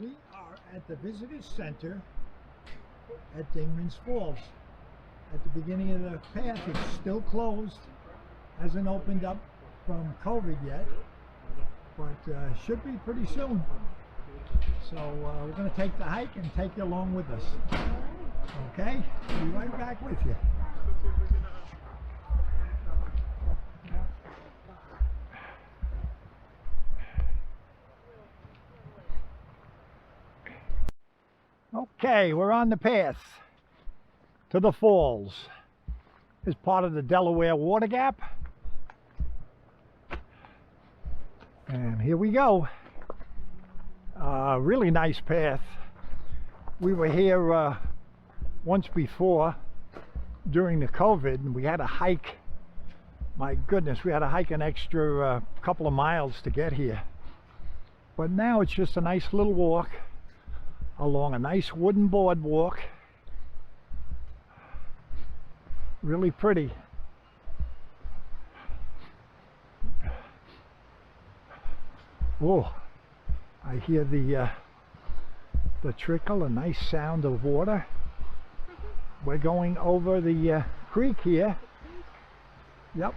We are at the Visitors Center at Dingman's Falls. At the beginning of the path, it's still closed, hasn't opened up from COVID yet, but should be pretty soon. So we're going to take the hike and take you along with us. Okay? Be right back with you. Okay, we're on the path to the falls. It's part of the Delaware Water Gap. And here we go. Really nice path. We were here once before during the COVID, and we had to hike. My goodness, we had to hike an extra couple of miles to get here. But now it's just a nice little walk along a nice wooden boardwalk. Really pretty. Oh, I hear the trickle, a nice sound of water. We're going over the creek here. Yep.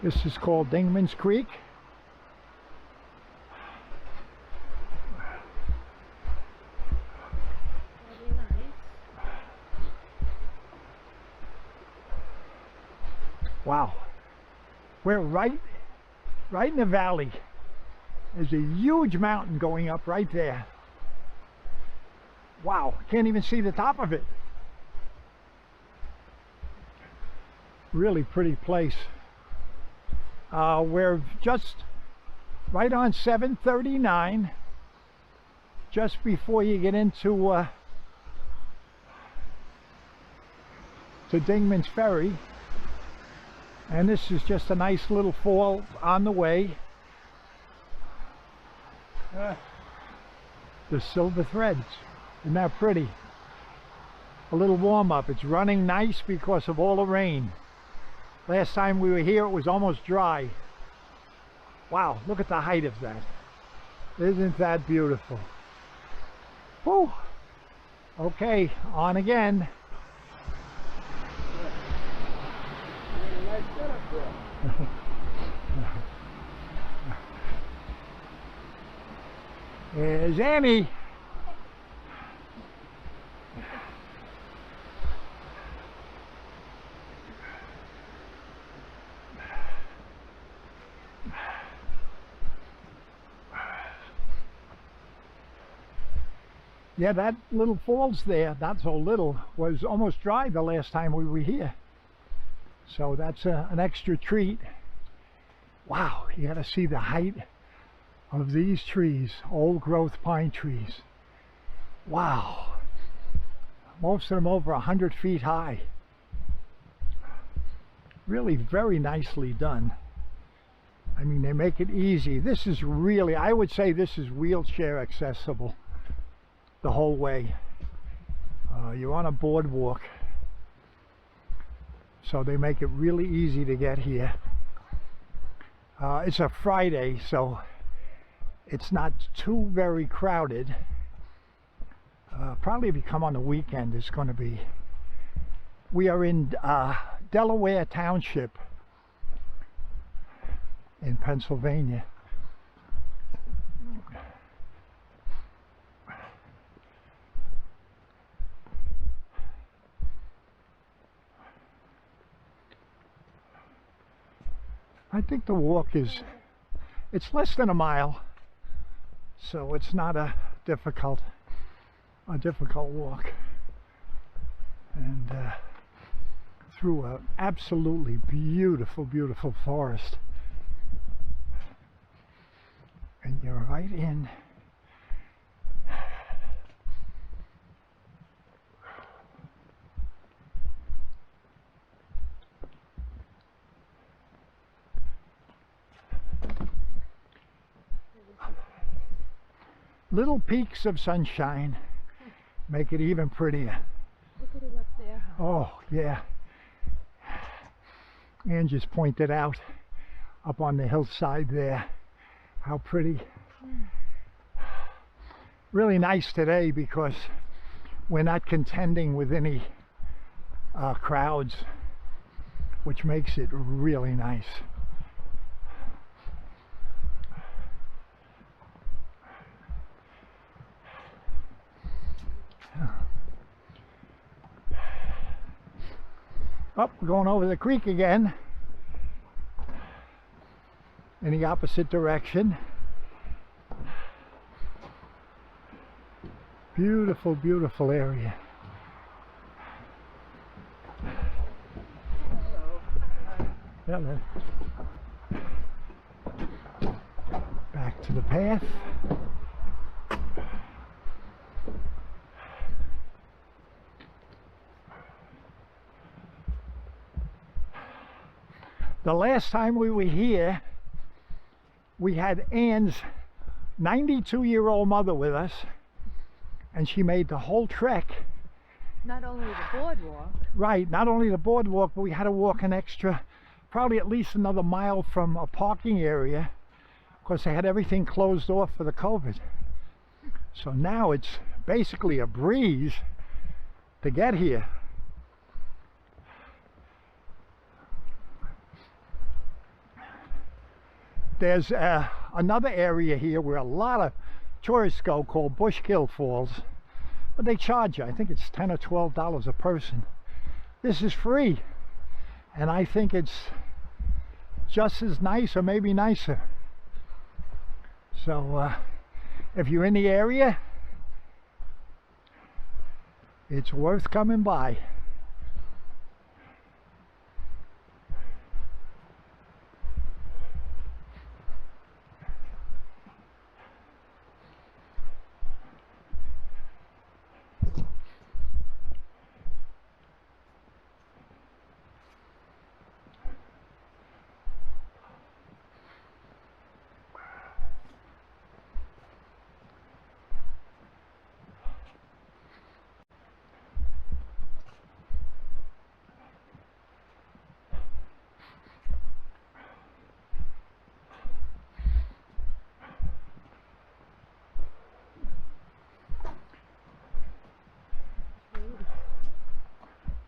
This is called Dingman's Creek. Wow, we're right in the valley. There's a huge mountain going up right there. Wow, can't even see the top of it. Really pretty place. We're just right on 739, just before you get into to Dingman's Ferry. And this is just a nice little fall on the way. The silver threads. Isn't that pretty? A little warm up. It's running nice because of all the rain. Last time we were here it was almost dry. Wow, look at the height of that. Isn't that beautiful? Whew. Okay, on again. There's Annie. Yeah, that little falls there, not so little, was almost dry the last time we were here. So that's an extra treat. Wow, you gotta see the height of these trees, old growth pine trees. Wow, most of them over 100 feet high. Really very nicely done. I mean, they make it easy. This is really, I would say this is wheelchair accessible the whole way. You're on a boardwalk, so they make it really easy to get here. It's a Friday, so it's not too very crowded. Probably if you come on the weekend, it's going to be. We are in Delaware Township in Pennsylvania. I think the walk is, it's less than a mile, so it's not a difficult walk. And through an absolutely beautiful, beautiful forest. And you're right in. Little peaks of sunshine make it even prettier. Look at it up there. Oh, yeah. Ann just pointed out up on the hillside there How pretty. Really nice today because we're not contending with any crowds, which makes it really nice. Oh, we're going over the creek again in the opposite direction. Beautiful, beautiful area. Yeah, man. Back to the path. The last time we were here, we had Ann's 92-year-old mother with us, and she made the whole trek. Not only the boardwalk. Right, not only the boardwalk, but we had to walk an extra, probably at least another mile from a parking area, because they had everything closed off for the COVID. So now it's basically a breeze to get here. There's another area here where a lot of tourists go called Bushkill Falls, but they charge you. I think it's $10 or $12 a person. This is free, and I think it's just as nice or maybe nicer. So if you're in the area, it's worth coming by.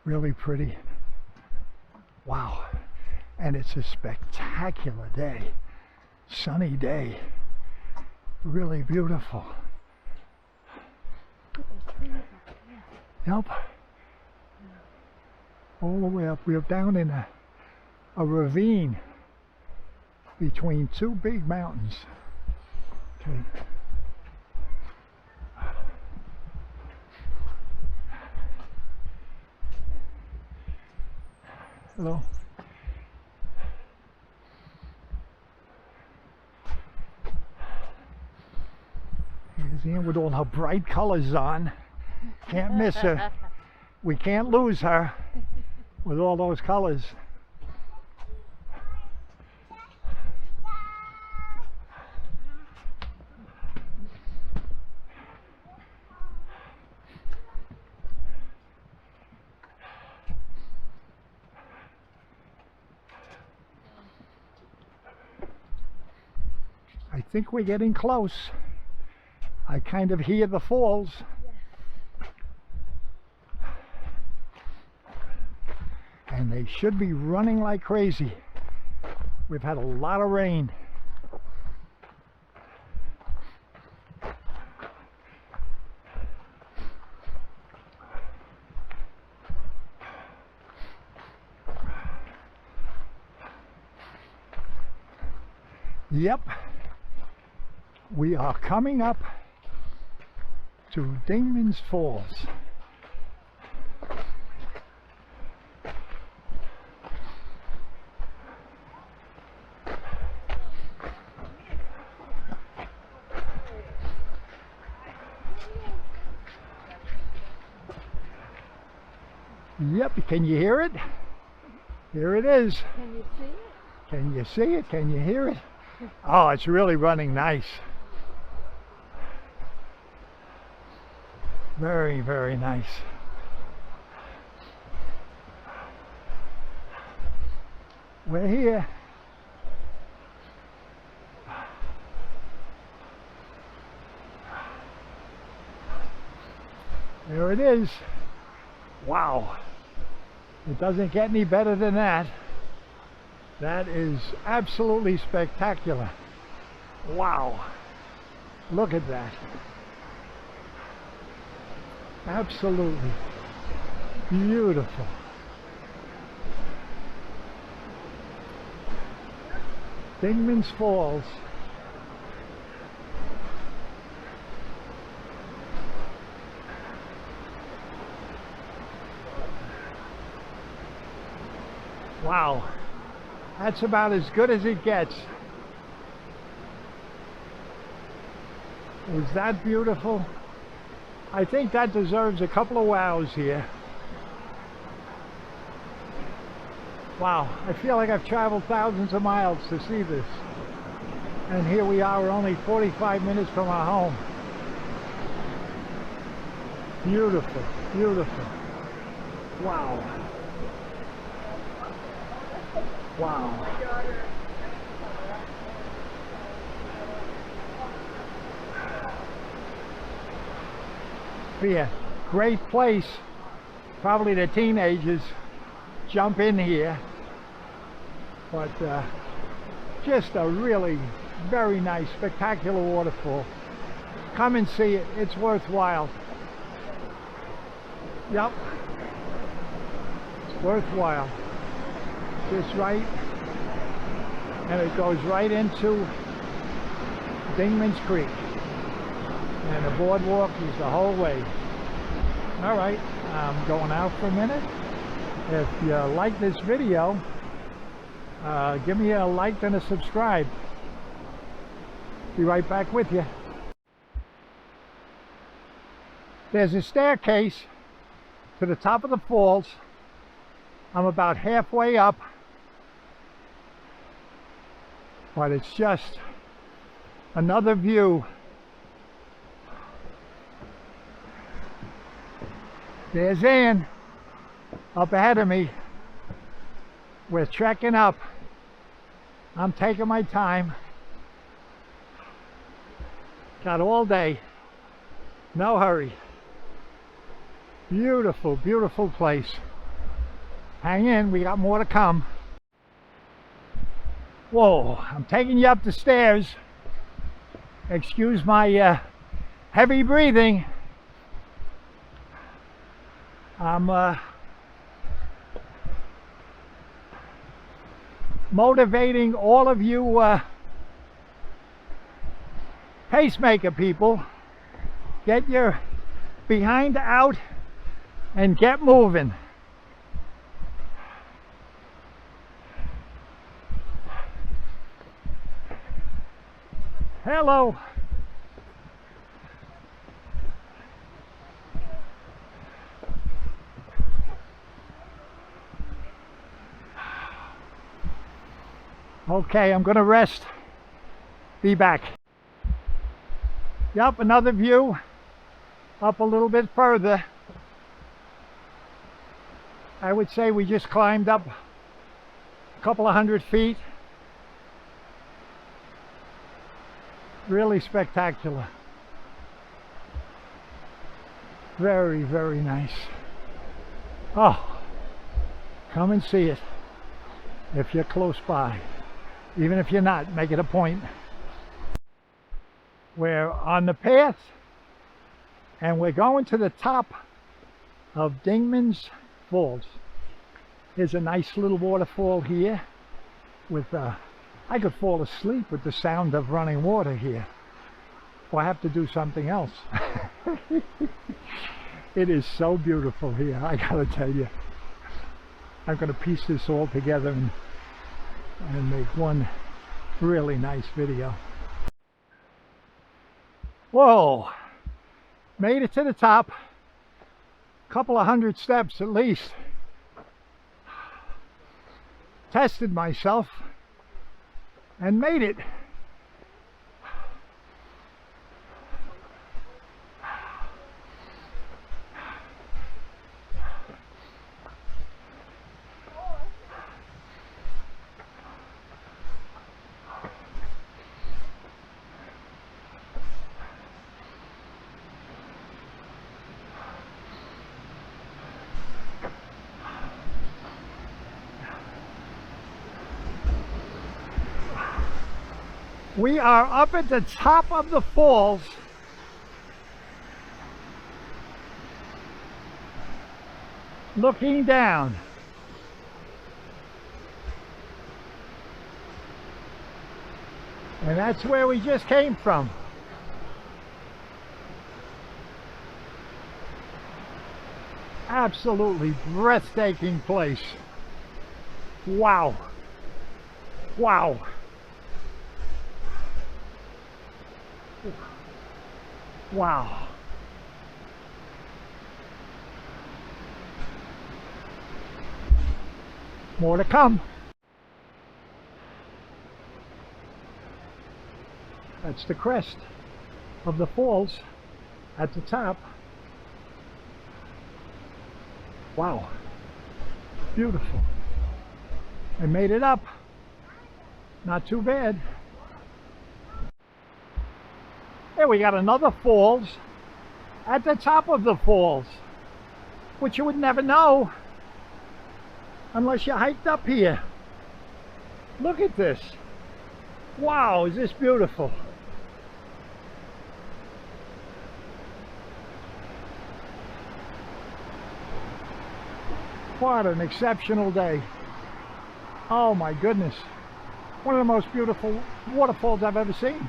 Really pretty. Wow. And it's a spectacular day. Sunny day. Really beautiful. Yep. All the way up. We're down in a ravine between two big mountains. Okay. Hello. Here's Ann with all her bright colors on. Can't miss her. We can't lose her with all those colors. I think we're getting close. I kind of hear the falls. And they should be running like crazy. We've had a lot of rain. Yep. We are coming up to Dingman's Falls. Yep, can you hear it? Here it is. Can you see it? Can you see it? Can you hear it? Oh, it's really running nice. Very, very nice. We're here. There it is. Wow. It doesn't get any better than that. That is absolutely spectacular. Wow. Look at that. Absolutely beautiful. Dingman's Falls. Wow, that's about as good as it gets. Is that beautiful? I think that deserves a couple of wows here. Wow, I feel like I've traveled thousands of miles to see this. And here we are, we're only 45 minutes from our home. Beautiful, beautiful. Wow. Wow. Be a great place. Probably the teenagers jump in here. But just a really very nice, spectacular waterfall. Come and see it. It's worthwhile. Yep. It's worthwhile. Just right, and it goes right into Dingman's Creek, and the boardwalk is the whole way. All right, I'm going out for a minute. If you like this video, give me a like and a subscribe. Be right back with you. There's a staircase to the top of the falls. I'm about halfway up. But it's just another view. There's Ann up ahead of me. We're trekking up. I'm taking my time. Got all day. No hurry. Beautiful, beautiful place. Hang in, we got more to come. Whoa, I'm taking you up the stairs. Excuse my heavy breathing. I'm motivating all of you pacemaker people. Get your behind out and get moving. Hello. Okay, I'm gonna rest. Be back. Yep, another view. Up a little bit further. I would say we just climbed up a couple of 100 feet. Really spectacular. Very, very nice. Oh, come and see it if you're close by. Even if you're not, make it a point. We're on the path and we're going to the top of Dingman's Falls. There's a nice little waterfall here with I could fall asleep with the sound of running water here. Or I have to do something else. It is so beautiful here, I gotta tell you. I'm gonna piece this all together and make one really nice video. Whoa! Made it to the top. Couple of 100 steps at least. Tested myself and made it. We are up at the top of the falls. Looking down. And that's where we just came from. Absolutely breathtaking place. Wow. Wow. Wow. More to come. That's the crest of the falls at the top. Wow. Beautiful. I made it up. Not too bad. Here we got another falls at the top of the falls, which you would never know unless you hiked up here. Look at this. Wow, is this beautiful? What an exceptional day. Oh my goodness. One of the most beautiful waterfalls I've ever seen.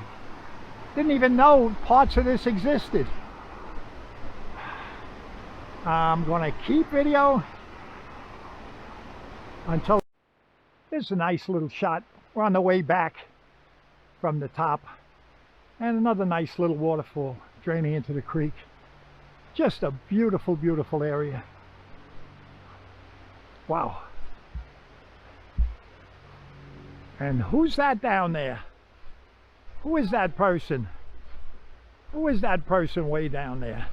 Didn't even know parts of this existed. I'm going to keep video until... There's a nice little shot. We're on the way back from the top. And another nice little waterfall draining into the creek. Just a beautiful, beautiful area. Wow. And who's that down there? Who is that person? Who is that person way down there?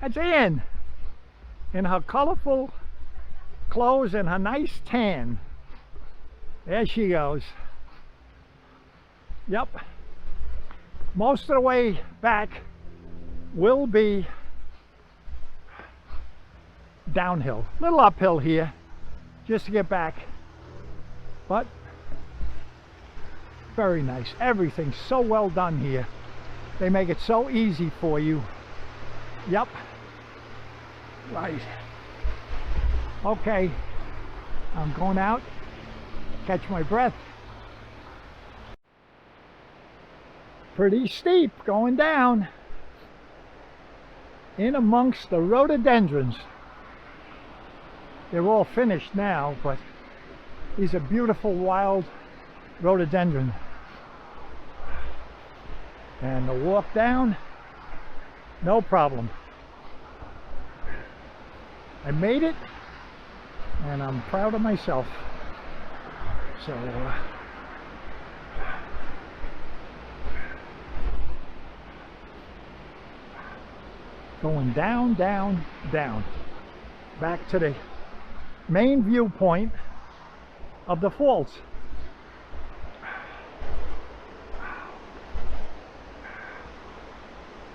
That's Ann. In her colorful clothes and her nice tan. There she goes. Yep. Most of the way back will be downhill. A little uphill here just to get back. But very nice. Everything's so well done here. They make it so easy for you. Yep. Right. Okay. I'm going out. Catch my breath. Pretty steep going down. In amongst the rhododendrons. They're all finished now, but these are beautiful wild rhododendron. And the walk down, no problem. I made it, and I'm proud of myself. So, going down, down, down. Back to the main viewpoint of the falls.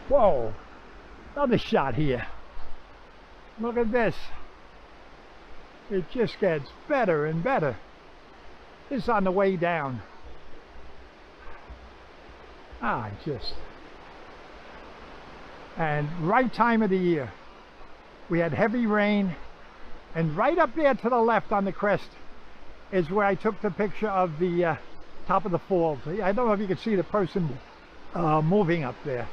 Whoa, another shot here. Look at this. It just gets better and better. This is on the way down. And right time of the year. We had heavy rain, and right up there to the left on the crest is where I took the picture of the top of the falls. I don't know if you can see the person moving up there,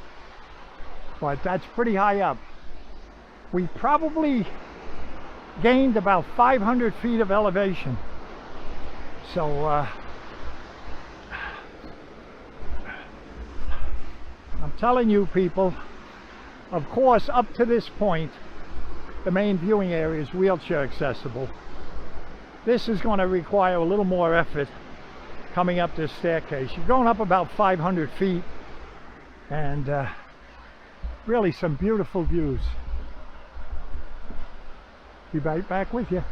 but that's pretty high up. We probably gained about 500 feet of elevation. So I'm telling you people, of course up to this point the main viewing area is wheelchair accessible. This is going to require a little more effort coming up this staircase. You're going up about 500 feet and really some beautiful views. Be right back with you.